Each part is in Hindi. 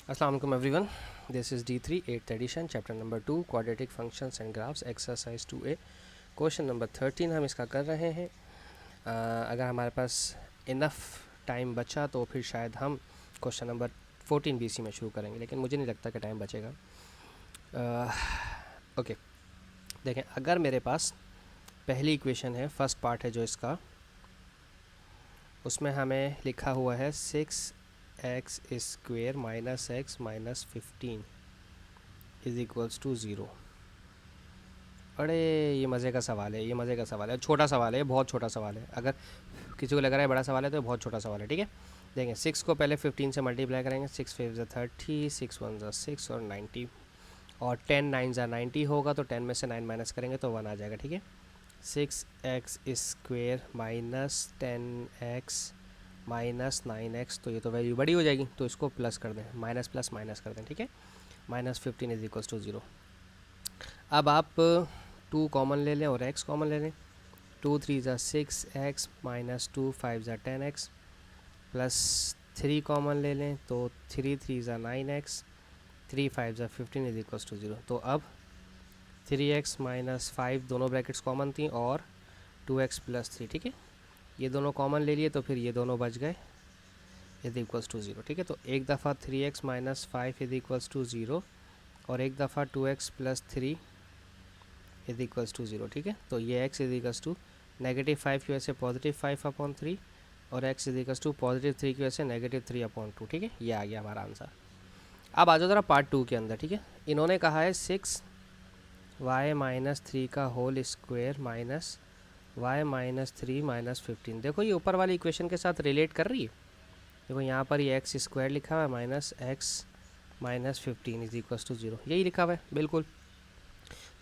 Assalamu alaikum everyone. This is D3 8th edition chapter number 2 quadratic functions and graphs exercise 2a question number 13 हम इसका कर रहे हैं। अगर हमारे पास इनफ टाइम बचा तो फिर शायद हम क्वेश्चन नंबर 14 BC में शुरू करेंगे, लेकिन मुझे नहीं लगता कि टाइम बचेगा। ओके, देखें, अगर मेरे पास पहली इक्वेशन है, फर्स्ट पार्ट है जो इसका, उसमें हमें लिखा हुआ है 6x square minus X minus 15 is equals to 0। अरे ये मज़े का सवाल है, ये मज़े का सवाल है, छोटा सवाल है, बहुत छोटा सवाल है। अगर किसी को लग रहा है बड़ा सवाल है तो बहुत छोटा सवाल है, ठीक है। देखें, 6 को पहले 15 से मल्टीप्लाई करेंगे, 6 5 ज़ा 30, 6 1 ज़ा 6 और 90, और 10 9 ज़ा 90 होगा तो 10 में से 9 माइनस करेंगे तो 1 आ जाएगा, ठीक है। 6x square minus 10x minus 9x, तो ये तो वैल्यू बड़ी हो जाएगी, तो इसको प्लस कर दें, माइनस प्लस माइनस कर दें, ठीक है। Minus 15 is equals to 0। अब आप 2 कॉमन ले लें और x कॉमन ले लें। 2 3 ज़ा 6x माइनस 2 5 ज़ा 10x प्लस 3 कॉमन ले लें तो 3 3 ज़ा 9x 3 5 ज़ा 15 इज इक्वल्स टू 0। तो अब 3x माइनस 5 दोनों ब्रैकेट्स कॉमन थी और 2x प्लस 3, ठीक है। ये दोनों कॉमन ले लिए तो फिर ये दोनों बच गए, इज इक्वल्स टू 0, ठीक है। तो एक दफ़ा 3x minus 5 is equals to 0 और एक दफ़ा 2x plus 3 is equals to 0, ठीक है। तो ये x is equals to negative 5 की वजह से पॉजिटिव 5/3 और x is equals to positive 3 की वजह से नेगेटिव 3/2, ठीक है। ये आ गया हमारा आंसर। अब आ जाओ ज़रा पार्ट 2 के अंदर, ठीक है। इन्होंने कहा है 6y माइनस 3 का whole square minus y minus 3 minus 15। देखो ये ऊपर वाली इक्वेशन के साथ रिलेट कर रही है। देखो यहाँ पर ये एक्स स्क्वायर लिखा हुआ है minus X minus 15 is equals to 0, यही लिखा हुआ है बिल्कुल।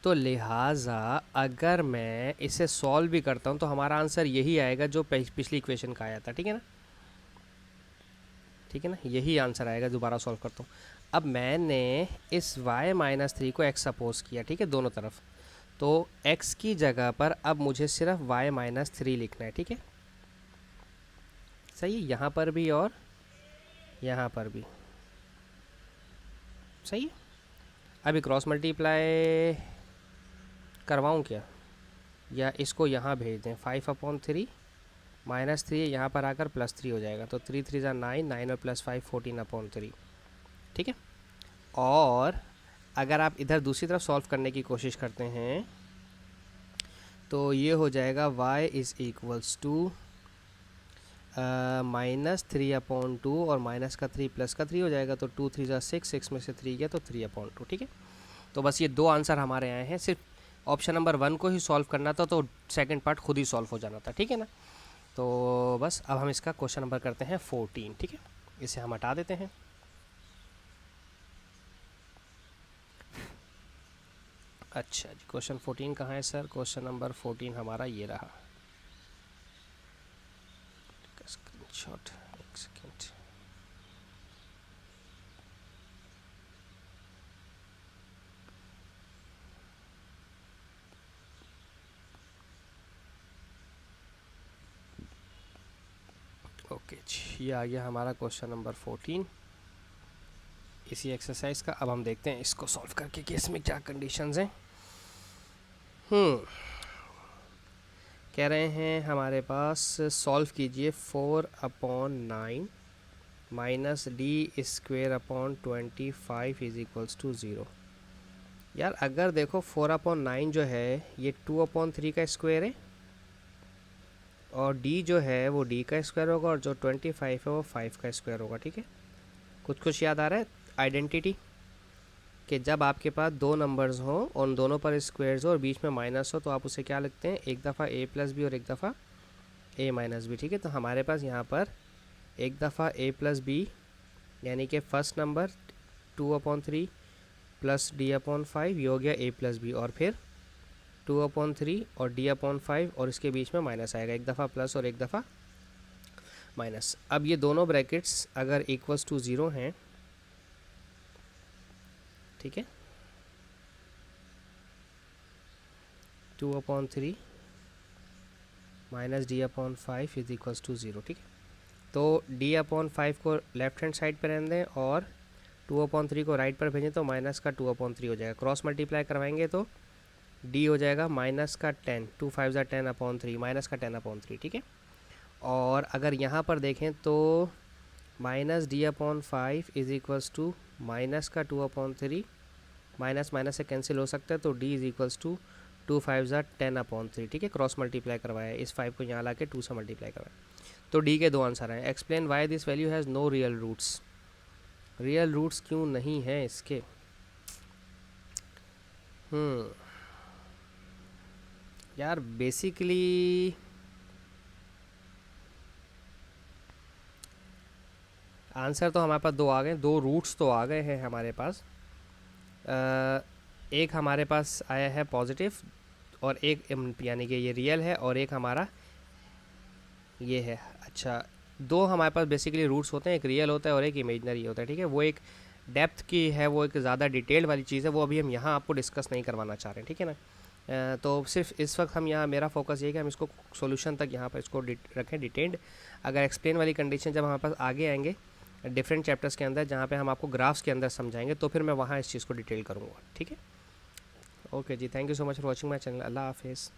तो लिहाजा अगर मैं इसे सॉल्व भी करता हूँ तो हमारा आंसर यही आएगा जो पिछली इक्वेशन का आया था, ठीक है ना, ठीक है ना, यही आंसर आएगा। दोबारा सॉल्व करता हूँ। अब मैंने इस y माइनस 3 को x सपोज किया, ठीक है, दोनों तरफ। तो x की जगह पर अब मुझे सिर्फ y माइनस 3 लिखना है, ठीक है। सही है, यहाँ पर भी और यहाँ पर भी सही है। अभी क्रॉस मल्टीप्लाई करवाऊँ क्या, या इसको यहाँ भेज दें। 5/3 माइनस 3 यहाँ पर आकर प्लस 3 हो जाएगा, तो 3 3 ज़ा 9, 9 और प्लस 5 14/3, ठीक है। और अगर आप इधर दूसरी तरफ सॉल्व करने की कोशिश करते हैं तो ये हो जाएगा y इज़ इक्वल्स टू -3/2 और माइनस का 3 प्लस का 3 हो जाएगा, तो 2 3 ज़ा 6, 6 में से 3 गया तो 3/2, ठीक है। तो बस ये दो आंसर हमारे आए हैं। सिर्फ ऑप्शन नंबर 1 को ही सॉल्व करना था तो सेकंड पार्ट खुद ही सॉल्व हो जाना था, ठीक है ना। तो बस अब हम इसका क्वेश्चन नंबर करते हैं 14, ठीक है। इसे हम हटा देते हैं। अच्छा जी, क्वेश्चन 14 कहाँ है सर? क्वेश्चन नंबर 14 हमारा ये रहा। स्क्रीनशॉट, एक सेकेंड। ओके जी, ये आ गया हमारा क्वेश्चन नंबर 14 इसी एक्सरसाइज का। अब हम देखते हैं इसको सॉल्व करके कि इसमें क्या कंडीशंस हैं। कह रहे हैं हमारे पास सॉल्व कीजिए 4/9 minus D square upon 25 is equals to 0। यार अगर देखो 4/9 जो है ये 2/3 का स्क्वायर है, और d जो है वो d का स्क्वायर होगा, और जो 25 है वो 5 का स्क्वायर होगा, ठीक है। कुछ याद आ रहा है आइडेंटिटी कि जब आपके पास दो नंबर्स हों और उन दोनों पर स्क्वायर्स हो और बीच में माइनस हो तो आप उसे क्या लिखते हैं, एक दफ़ा a प्लस बी और एक दफ़ा a माइनस बी, ठीक है। तो हमारे पास यहाँ पर एक दफ़ा a प्लस बी यानी कि फर्स्ट नंबर 2/3 प्लस d/5 ये हो गया a प्लस बी, और फिर 2/3 और d/5 और इसके बीच में माइनस आएगा, एक दफ़ा प्लस और एक दफ़ा माइनस। अब ये दोनों ब्रैकेट्स अगर इक्वल्स टू 0 हैं, ठीक है, 2/3 minus d/5 is equals to 0, ठीक है। तो d/5 को लेफ्ट हैंड साइड पर रहने दें और 2/3 को राइट पर भेजें तो माइनस का 2/3 हो जाएगा, क्रॉस मल्टीप्लाई करवाएंगे तो डी हो जाएगा माइनस का 10, 2 5 10/3, माइनस का 10/3, ठीक है। और अगर यहाँ पर देखें तो minus d/5 is equals to minus का 2/3, माइनस माइनस से कैंसिल हो सकता है, तो d इज इक्वल्स टू 2 5 10/3, ठीक है। क्रॉस मल्टीप्लाई करवाया, इस 5 को यहाँ ला के 2 से मल्टीप्लाई करवाया, तो d के दो आंसर हैं। Explain why this value has no real roots, real roots क्यों नहीं हैं इसके? यार बेसिकली आंसर तो हमारे पास दो आ गए, दो रूट्स तो आ गए हैं हमारे पास। एक हमारे पास आया है पॉजिटिव और एक यानी कि ये रियल है, और एक हमारा ये है। अच्छा, दो हमारे पास बेसिकली रूट्स होते हैं, एक रियल होता है और एक इमेजनरी होता है, ठीक है। वो एक डेप्थ की है, वो एक ज़्यादा डिटेल्ड वाली चीज़ है, वो अभी हम यहाँ आपको डिस्कस नहीं करवाना चाह रहे हैं, ठीक है ना। तो सिर्फ इस वक्त हम यहाँ, मेरा फोकस ये है कि हम इसको सॉल्यूशन तक यहाँ पर इसको रखें डिटेल्ड। अगर एक्सप्लेन वाली कंडीशन जब हमारे पास आगे आएंगे डिफरेंट चैप्टर्स के अंदर, जहाँ पे हम आपको ग्राफ्स के अंदर समझाएंगे, तो फिर मैं वहाँ इस चीज़ को डिटेल करूँगा, ठीक है। ओके जी, thank you so much for watching my channel. अल्लाह हाफिज़।